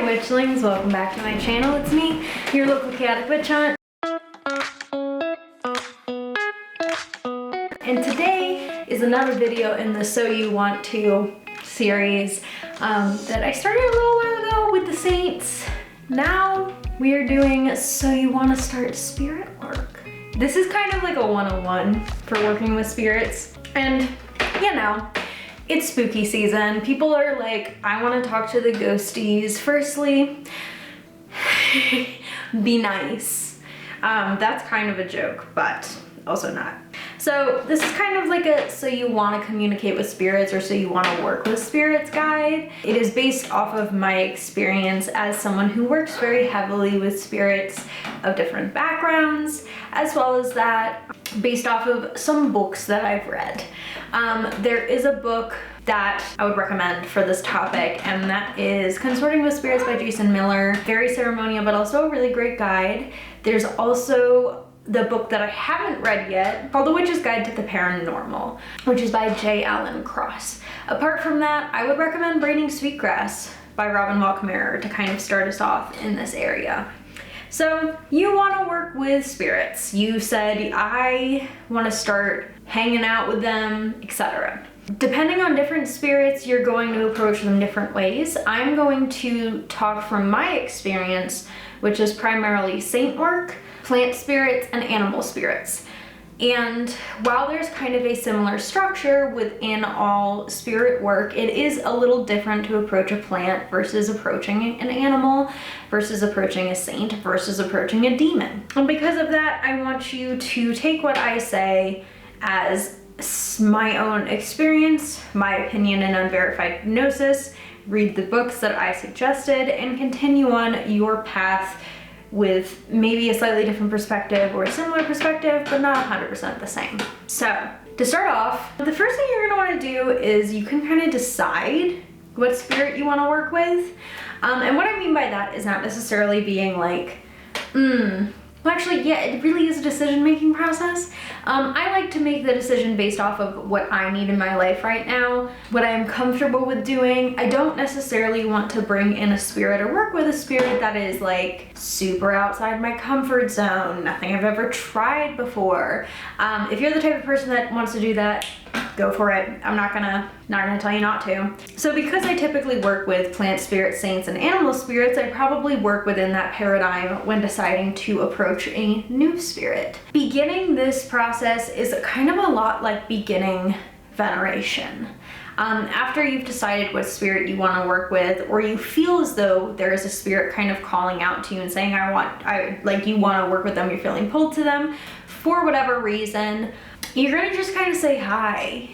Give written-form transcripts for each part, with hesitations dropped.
Witchlings, welcome back to my channel. It's me, your local chaotic witch hunt. And today is another video in the So You Want To series that I started a little while ago with the Saints. Now we are doing So You Want to Start Spirit Work. This is kind of like a 101 for working with spirits. And you know, it's spooky season. People are like, I want to talk to the ghosties. Firstly, be nice. That's kind of a joke, but also not. So this is kind of like a so you want to communicate with spirits or so you want to work with spirits guide. It is based off of my experience as someone who works very heavily with spirits of different backgrounds, as well as that based off of some books that I've read. There is a book that I would recommend for this topic, and that is Consorting with Spirits by Jason Miller. Very ceremonial, but also a really great guide. There's also the book that I haven't read yet called The Witch's Guide to the Paranormal, which is by J. Allen Cross. Apart from that, I would recommend Braiding Sweetgrass by Robin Wall Kimmerer to kind of start us off in this area. So you want to work with spirits. You said, I want to start hanging out with them, etc. Depending on different spirits, you're going to approach them different ways. I'm going to talk from my experience, which is primarily saint work, plant spirits, and animal spirits. And while there's kind of a similar structure within all spirit work, it is a little different to approach a plant versus approaching an animal, versus approaching a saint, versus approaching a demon. And because of that, I want you to take what I say as my own experience, my opinion and unverified gnosis, read the books that I suggested, and continue on your path with maybe a slightly different perspective or a similar perspective, but not 100% the same. So to start off, the first thing you're gonna wanna do is you can kind of decide what spirit you wanna work with. And what I mean by that is not necessarily being like, well, actually, yeah, it really is a decision-making process. I like to make the decision based off of what I need in my life right now, what I'm comfortable with doing. I don't necessarily want to bring in a spirit or work with a spirit that is like super outside my comfort zone, nothing I've ever tried before. If you're the type of person that wants to do that, go for it. I'm not gonna tell you not to. So because I typically work with plant spirits, saints, and animal spirits, I probably work within that paradigm when deciding to approach a new spirit. Beginning this process is kind of a lot like beginning veneration. After you've decided what spirit you want to work with, or you feel as though there is a spirit kind of calling out to you and saying, you want to work with them, you're feeling pulled to them for whatever reason, you're gonna just kind of say hi,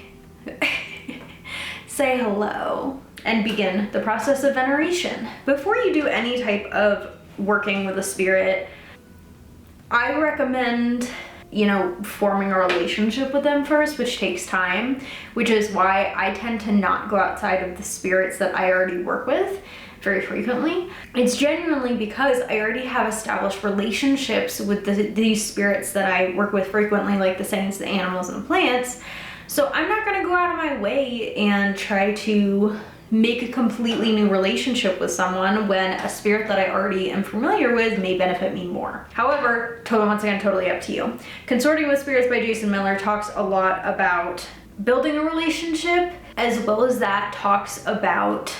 say hello, and begin the process of veneration. Before you do any type of working with a spirit, I recommend, forming a relationship with them first, which takes time, which is why I tend to not go outside of the spirits that I already work with very frequently. It's genuinely because I already have established relationships with these spirits that I work with frequently, like the saints, the animals, and the plants. So I'm not gonna go out of my way and try to make a completely new relationship with someone when a spirit that I already am familiar with may benefit me more. However, once again, totally up to you. Consorting with Spirits by Jason Miller talks a lot about building a relationship, as well as that talks about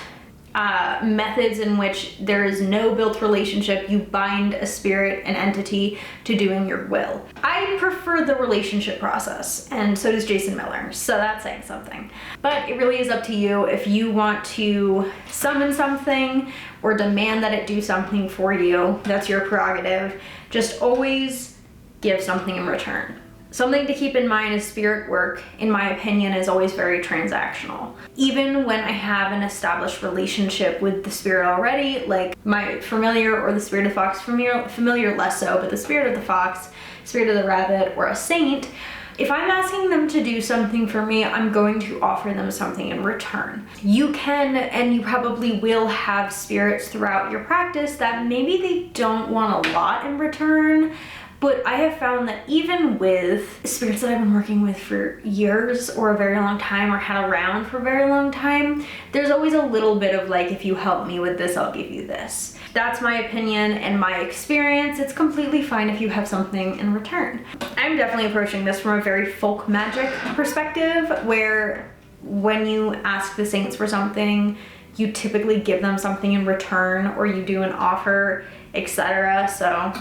methods in which there is no built relationship. You bind a spirit, an entity, to doing your will. I prefer the relationship process, and so does Jason Miller, so that's saying something. But it really is up to you if you want to summon something or demand that it do something for you. That's your prerogative. Just always give something in return. Something to keep in mind is spirit work, in my opinion, is always very transactional. Even when I have an established relationship with the spirit already, like my familiar or the spirit of the fox, familiar less so, but the spirit of the fox, spirit of the rabbit, or a saint, if I'm asking them to do something for me, I'm going to offer them something in return. You can, and you probably will, have spirits throughout your practice that maybe they don't want a lot in return, But I have found that even with spirits that I've been working with for years or a very long time or had around for a very long time, there's always a little bit of like, if you help me with this, I'll give you this. That's my opinion and my experience. It's completely fine if you have something in return. I'm definitely approaching this from a very folk magic perspective, where when you ask the saints for something, you typically give them something in return, or you do an offer, etc. So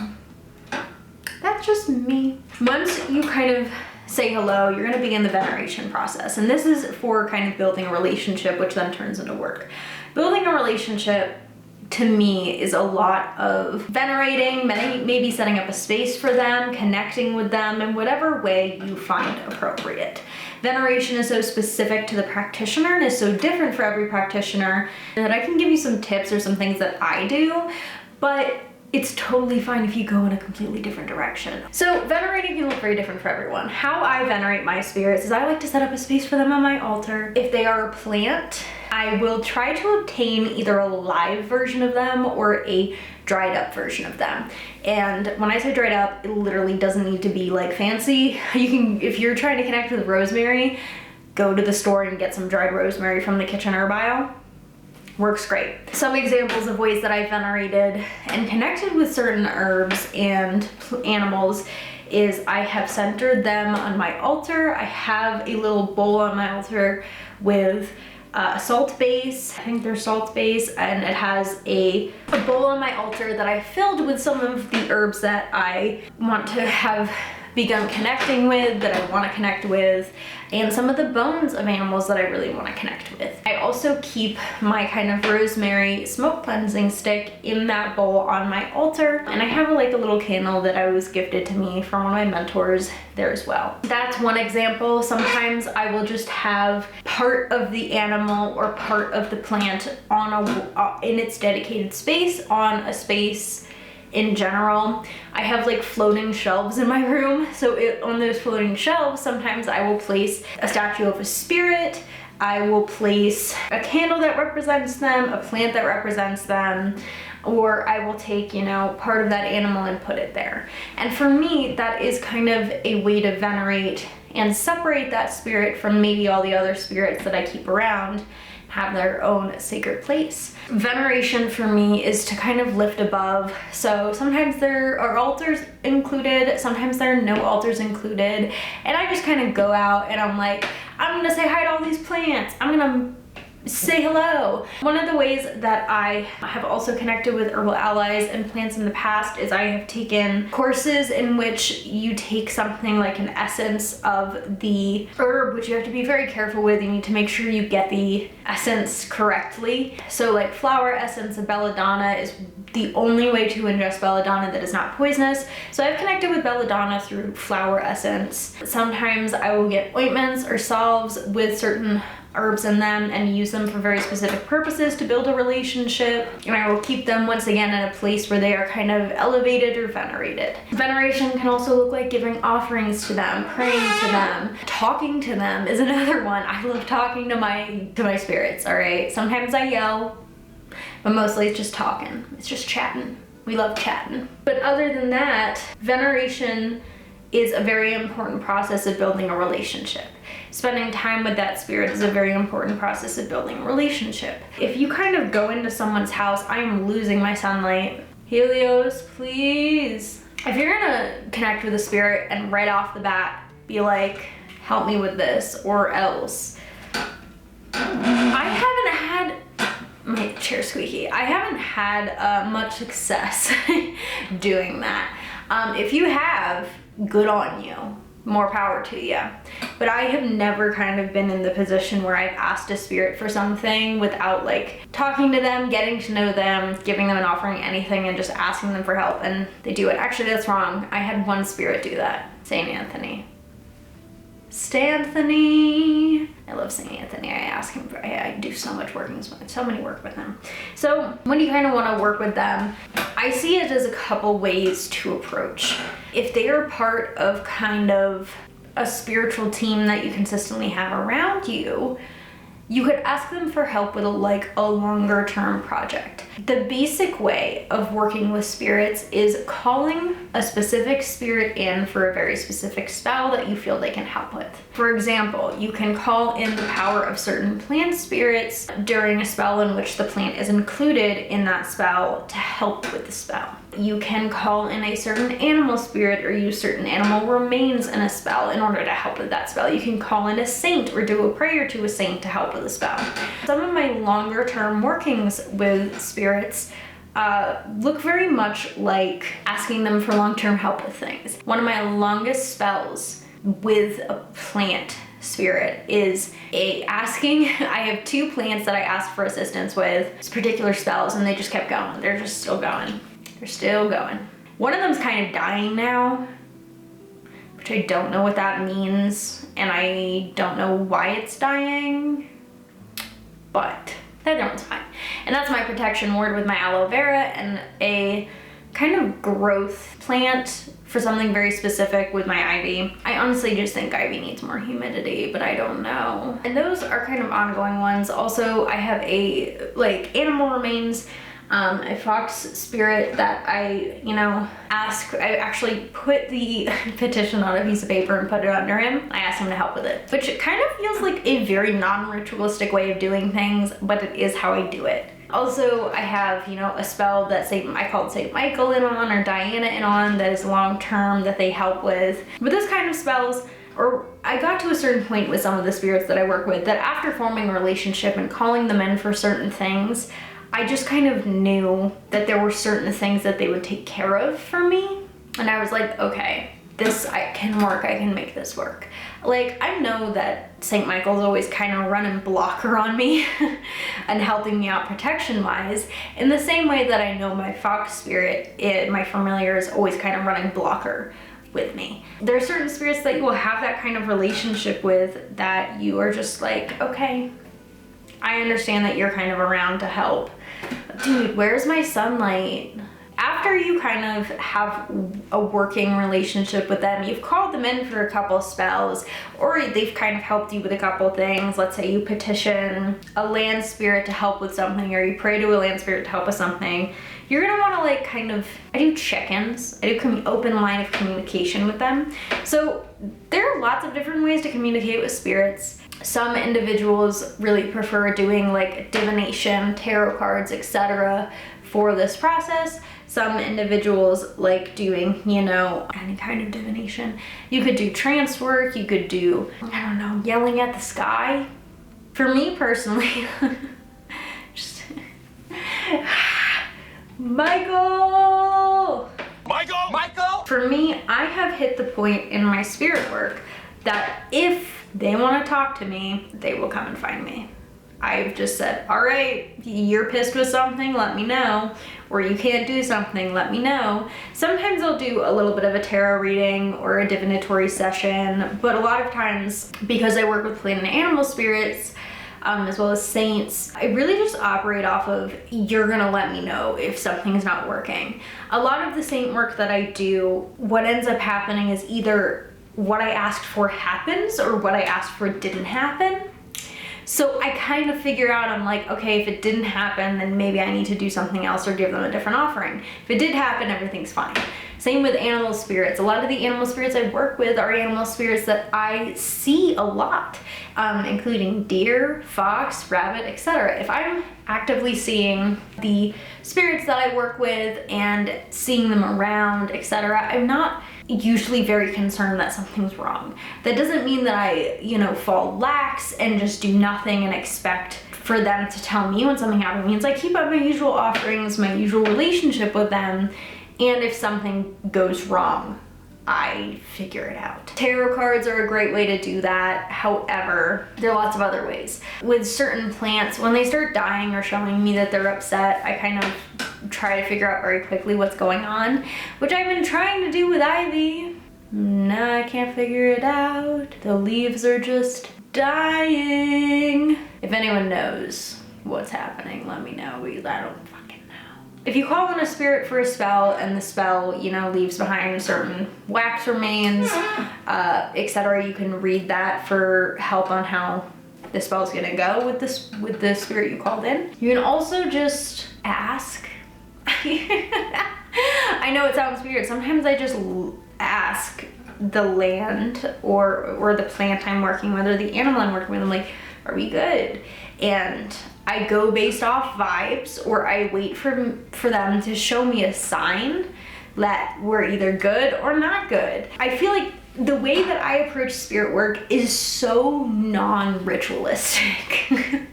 that's just me. Once you kind of say hello, you're gonna begin the veneration process. And this is for kind of building a relationship, which then turns into work. Building a relationship, to me, is a lot of venerating, maybe setting up a space for them, connecting with them in whatever way you find appropriate. Veneration is so specific to the practitioner and is so different for every practitioner that I can give you some tips or some things that I do, but it's totally fine if you go in a completely different direction. So venerating can look very different for everyone. How I venerate my spirits is I like to set up a space for them on my altar. If they are a plant, I will try to obtain either a live version of them or a dried up version of them. And when I say dried up, it literally doesn't need to be like fancy. You can, if you're trying to connect with rosemary, go to the store and get some dried rosemary from the kitchen herb aisle. Works great. Some examples of ways that I venerated and connected with certain herbs and animals is I have centered them on my altar. I have a little bowl on my altar with a salt base. I think they're salt base, and it has a bowl on my altar that I filled with some of the herbs that I want to have begun connecting with, that I want to connect with, and some of the bones of animals that I really want to connect with. I also keep my kind of rosemary smoke cleansing stick in that bowl on my altar, and I have like a little candle that I was gifted to me from one of my mentors there as well. That's one example. Sometimes I will just have part of the animal or part of the plant on in its dedicated space, on a space in general. I have like floating shelves in my room, so on those floating shelves, sometimes I will place a statue of a spirit, I will place a candle that represents them, a plant that represents them, or I will take, you know, part of that animal and put it there. And for me, that is kind of a way to venerate and separate that spirit from maybe all the other spirits that I keep around, have their own sacred place. Veneration for me is to kind of lift above. So sometimes there are altars included, sometimes there are no altars included, and I just kind of go out and I'm like, I'm gonna say hi to all these plants, I'm gonna say hello. One of the ways that I have also connected with herbal allies and plants in the past is I have taken courses in which you take something like an essence of the herb, which you have to be very careful with. You need to make sure you get the essence correctly. So like flower essence of belladonna is the only way to ingest belladonna that is not poisonous. So I've connected with belladonna through flower essence. Sometimes I will get ointments or salves with certain herbs in them and use them for very specific purposes to build a relationship, and I will keep them once again in a place where they are kind of elevated or venerated. Veneration can also look like giving offerings to them, praying to them, talking to them is another one. I love talking to my spirits, all right? Sometimes I yell, but mostly it's just talking. It's just chatting. We love chatting. But other than that, veneration is a very important process of building a relationship. Spending time with that spirit is a very important process of building a relationship. If you kind of go into someone's house, I am losing my sunlight. Helios, please. If you're gonna connect with a spirit and right off the bat be like, help me with this or else. I haven't had, my chair squeaky, I haven't had much success doing that. If you have, good on you. More power to you. But I have never kind of been in the position where I've asked a spirit for something without like talking to them, getting to know them, giving them an offering, anything, and just asking them for help and they do it. Actually, that's wrong. I had one spirit do that. Saint Anthony. Stanthony. I love Saint Anthony. I ask him for, I do so much work, so many work with him. So when you kind of want to work with them, I see it as a couple ways to approach. If they are part of kind of a spiritual team that you consistently have around you, you could ask them for help with a longer term project. The basic way of working with spirits is calling a specific spirit in for a very specific spell that you feel they can help with. For example, you can call in the power of certain plant spirits during a spell in which the plant is included in that spell to help with the spell. You can call in a certain animal spirit or use certain animal remains in a spell in order to help with that spell. You can call in a saint or do a prayer to a saint to help with a spell. Some of my longer term workings with spirits look very much like asking them for long-term help with things. One of my longest spells with a plant spirit is asking. I have 2 plants that I asked for assistance with particular spells, and they just kept going. They're just still going. They're still going. One of them's kind of dying now, which I don't know what that means, and I don't know why it's dying, but that one's fine. And that's my protection word with my aloe vera and a kind of growth plant for something very specific with my ivy. I honestly just think ivy needs more humidity, but I don't know. And those are kind of ongoing ones. Also, I have animal remains, a fox spirit that I actually put the petition on a piece of paper and put it under him. I asked him to help with it, which it kind of feels like a very non-ritualistic way of doing things, but it is how I do it. Also, I have, a spell that I called St. Michael in on or Diana in on that is long-term that they help with. With those kind of spells, or I got to a certain point with some of the spirits that I work with that after forming a relationship and calling them in for certain things, I just kind of knew that there were certain things that they would take care of for me. And I was like, okay, this can work, I can make this work. I know that St. Michael's always kind of running blocker on me and helping me out protection-wise, in the same way that I know my fox spirit, my familiar, is always kind of running blocker with me. There are certain spirits that you will have that kind of relationship with that you are just like, okay, I understand that you're kind of around to help. Dude, where's my sunlight? After you kind of have a working relationship with them, you've called them in for a couple spells, or they've kind of helped you with a couple things. Let's say you petition a land spirit to help with something, or you pray to a land spirit to help with something. You're gonna wanna I do check-ins. I do open line of communication with them. So there are lots of different ways to communicate with spirits. Some individuals really prefer doing divination, tarot cards, etc. for this process. Some individuals like doing, any kind of divination. You could do trance work, you could do, yelling at the sky. For me personally, just Michael! For me, I have hit the point in my spirit work that if they want to talk to me, they will come and find me. I've just said, all right, you're pissed with something, let me know. Or you can't do something, let me know. Sometimes I'll do a little bit of a tarot reading or a divinatory session, but a lot of times, because I work with plant and animal spirits, as well as saints, I really just operate off of, you're gonna let me know if something's not working. A lot of the saint work that I do, what ends up happening is either what I asked for happens or what I asked for didn't happen. So I kind of figure out, I'm like, okay, if it didn't happen, then maybe I need to do something else or give them a different offering. If it did happen, everything's fine. Same with animal spirits. A lot of the animal spirits I work with are animal spirits that I see a lot, including deer, fox, rabbit, etc. If I'm actively seeing the spirits that I work with and seeing them around, etc., I'm not usually very concerned that something's wrong. That doesn't mean that I, fall lax and just do nothing and expect for them to tell me when something happened. It means I keep up my usual offerings, my usual relationship with them, and if something goes wrong, I figure it out. Tarot cards are a great way to do that. However, there are lots of other ways. With certain plants, when they start dying or showing me that they're upset, I kind of try to figure out very quickly what's going on, which I've been trying to do with ivy. No, I can't figure it out. The leaves are just dying. If anyone knows what's happening, let me know, because I don't fucking know. If you call in a spirit for a spell and the spell, leaves behind certain wax remains, etc., you can read that for help on how the spell's gonna go with the spirit you called in. You can also just ask. I know it sounds weird. Sometimes I just ask the land or the plant I'm working with or the animal I'm working with. I'm like, are we good? And I go based off vibes, or I wait for them to show me a sign that we're either good or not good. I feel like the way that I approach spirit work is so non-ritualistic.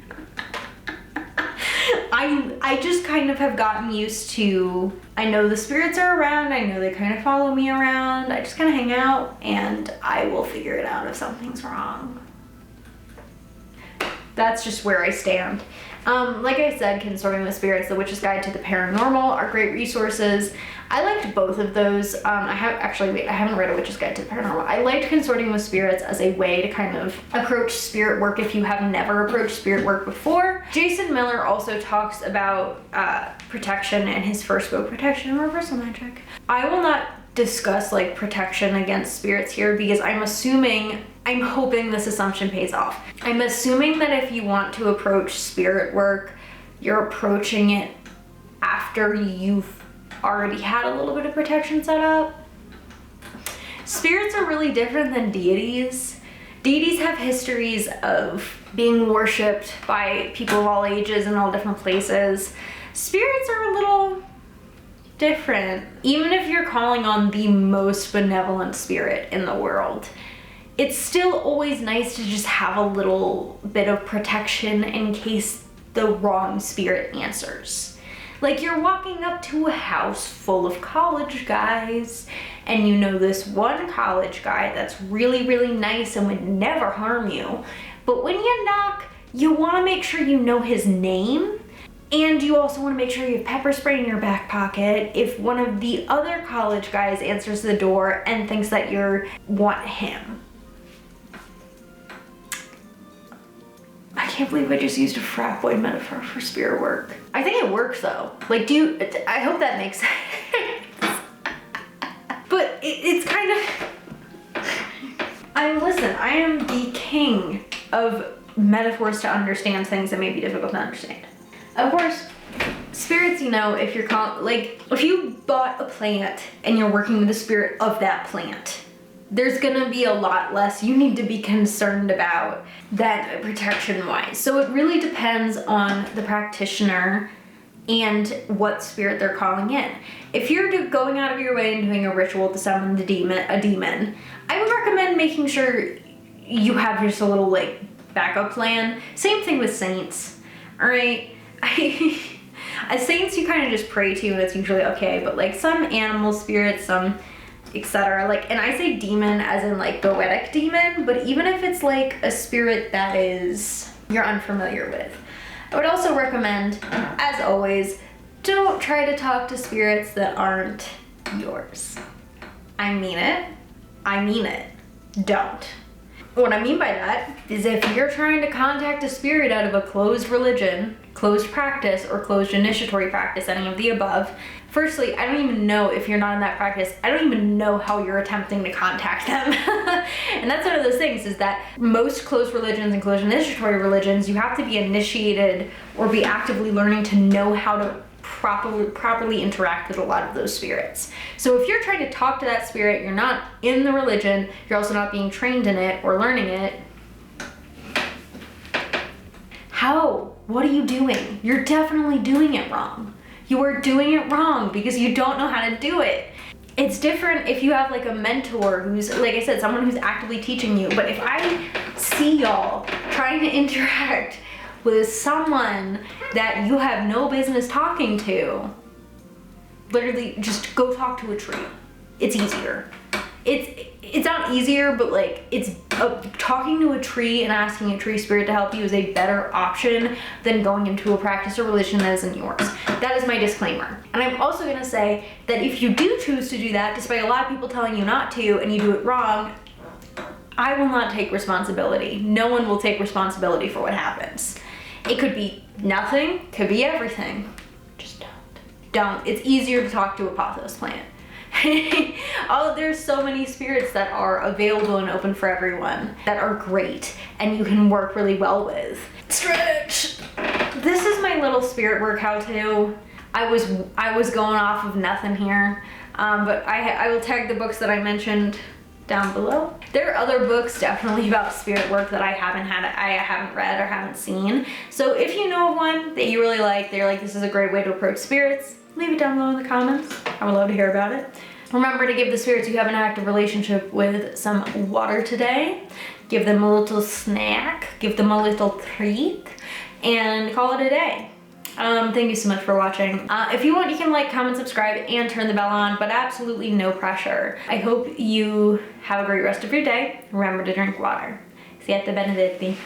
I just kind of have gotten used to, I know the spirits are around, I know they kind of follow me around, I just kind of hang out and I will figure it out if something's wrong. That's just where I stand. Like I said, Consorting with Spirits, The Witch's Guide to the Paranormal are great resources. I liked both of those. I haven't read A Witch's Guide to the Paranormal. I liked Consorting with Spirits as a way to kind of approach spirit work if you have never approached spirit work before. Jason Miller also talks about protection in his first book, Protection and Reversal Magic. I will not discuss like protection against spirits here because I'm hoping this assumption pays off. I'm assuming that if you want to approach spirit work, you're approaching it after you've already had a little bit of protection set up. Spirits are really different than deities. Deities have histories of being worshipped by people of all ages and all different places. Spirits are a little different. Even if you're calling on the most benevolent spirit in the world, it's still always nice to just have a little bit of protection in case the wrong spirit answers. Like you're walking up to a house full of college guys and you know this one college guy that's really, really nice and would never harm you. But when you knock, you want to make sure you know his name. And you also want to make sure you have pepper spray in your back pocket if one of the other college guys answers the door and thinks that you want him. I can't believe I just used a frat boy metaphor for spirit work. I think it works though. Like, I hope that makes sense. But it's kind of, I am the king of metaphors to understand things that may be difficult to understand. Of course, spirits, if you're if you bought a plant and you're working with the spirit of that plant, there's gonna be a lot less you need to be concerned about that protection-wise. So it really depends on the practitioner and what spirit they're calling in. If you're going out of your way and doing a ritual to summon a demon, I would recommend making sure you have just a little backup plan. Same thing with saints, all right? As saints, you kind of just pray to and it's usually okay, but some animal spirits, some etc. And I say demon as in goetic demon, but even if it's a spirit that you're unfamiliar with, I would also recommend, as always, don't try to talk to spirits that aren't yours. I mean it. Don't. What I mean by that is if you're trying to contact a spirit out of a closed religion, closed practice, or closed initiatory practice, any of the above, firstly, I don't even know if you're not in that practice. I don't even know how you're attempting to contact them. And that's one of those things is that most closed religions and closed initiatory religions, you have to be initiated or be actively learning to know how to properly interact with a lot of those spirits. So if you're trying to talk to that spirit, you're not in the religion, you're also not being trained in it or learning it. How? What are you doing? You're definitely doing it wrong. You are doing it wrong because you don't know how to do it. It's different if you have a mentor who's, like I said, someone who's actively teaching you. But if I see y'all trying to interact with someone that you have no business talking to, literally just go talk to a tree. It's easier. It's not easier, but it's talking to a tree and asking a tree spirit to help you is a better option than going into a practice or religion that isn't yours. That is my disclaimer. And I'm also gonna say that if you do choose to do that, despite a lot of people telling you not to, and you do it wrong, I will not take responsibility. No one will take responsibility for what happens. It could be nothing, could be everything. Just don't. Don't. It's easier to talk to a pothos plant. There's so many spirits that are available and open for everyone that are great and you can work really well with. Stretch! This is my little spirit work how-to. I was going off of nothing here, but I will tag the books that I mentioned down below. There are other books definitely about spirit work that I haven't read or haven't seen. So if you know of one that you really like, they're like, this is a great way to approach spirits, leave it down below in the comments. I would love to hear about it. Remember to give the spirits you have an active relationship with some water today. Give them a little snack, give them a little treat, and call it a day. Thank you so much for watching. If you want, you can like, comment, subscribe, and turn the bell on, but absolutely no pressure. I hope you have a great rest of your day. Remember to drink water. Siete Benedetti.